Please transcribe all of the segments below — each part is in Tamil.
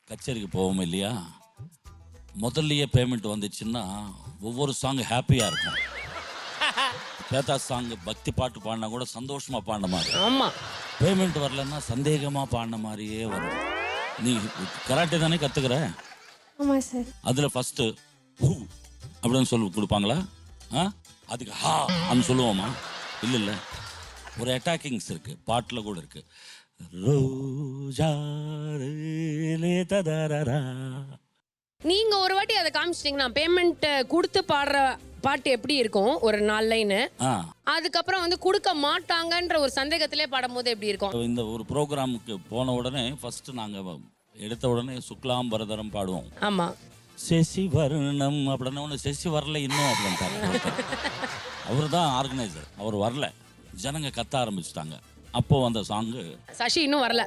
கச்சேரிக்கு போவோம் இல்லையா, முதல்லயே பேமெண்ட் வந்துச்சுன்னா ஒவ்வொரு சாங் ஹாப்பியாக இருக்கும். பேத்தா சாங் பக்தி பாட்டு பாடினா கூட சந்தோஷமாக பாடின மாதிரி. ஆமாம். பேமெண்ட் வரலன்னா சந்தேகமாக பாடின மாதிரியே வரும். நீ கராட்டே தானே கற்றுக்கிற? ஆமாம் சார். அதில் ஃபஸ்ட்டு ஹூ அப்படின்னு சொல்லி கொடுப்பாங்களா? அதுக்கு ஹா அப்படின்னு சொல்லுவோமா? இல்லை, ஒரு அட்டாக்கிங்ஸ் இருக்குது, பாட்டில் கூட இருக்குது. ரோஜா நீங்க ஒரு வாட்டி அதை காமிச்சிட்டீங்கன்னா பேமெண்ட் கொடுத்து பாடுற பாட்டு எப்படி இருக்கும் ஒரு 4 லைனு, அதுக்கப்புறம் வந்து கொடுக்க மாட்டாங்கன்ற ஒரு சந்தேகத்திலே பாடும்போது எப்படி இருக்கும்? இந்த ஒரு ப்ரோக்ராமுக்கு போன உடனே ஃபர்ஸ்ட் நாங்கள் எடுத்த உடனே சுக்லாம் பரதரம் பாடுவோம். ஆமா, செசி வரணும் அப்படின்னா ஒன்று செசி வரல இன்னும் அப்படின்ட்டாரு. அவர் தான் ஆர்கனைசர், அவர் வரல, ஜனங்க கத்த ஆரம்பிச்சிட்டாங்க. அப்போ அந்த சாங்கு சசி இன்னும் வரல.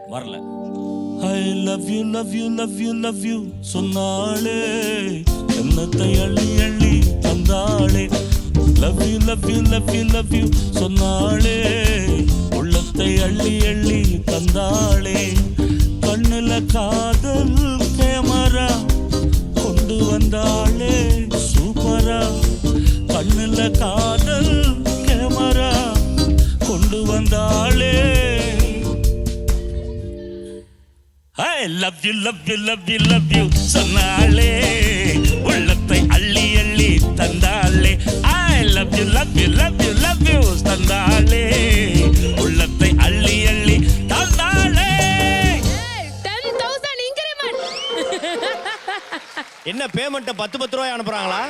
I love you love you love you love you சொன்னாலே என்னத்தை அள்ளி அள்ளி தந்தாளே. Love you love you love you love you சொன்னாலே உள்ளத்தை அள்ளி அள்ளி தந்தாளே. கண்ணுல காதல் கேமரா கொண்டு வந்தாளே சூப்பரா. கண்ணுல காதல் கேமரா கொண்டு வந்தாளே. I love you love you love you love you சொன்னாளே உள்ளத்தை அள்ளி அள்ளி தந்தாளே. I love you love you love you love you தந்தாளே உள்ளத்தை அள்ளி அள்ளி தந்தாளே. 10,000 இன்கிரிமென்ட். என்ன பேமெண்ட் 10 ரூபாய் அனுப்புறாங்களா?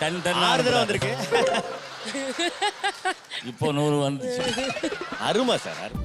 10 6 தடவை வந்திருக்கு. இப்போ 100 வந்துச்சு. அருமை சார்.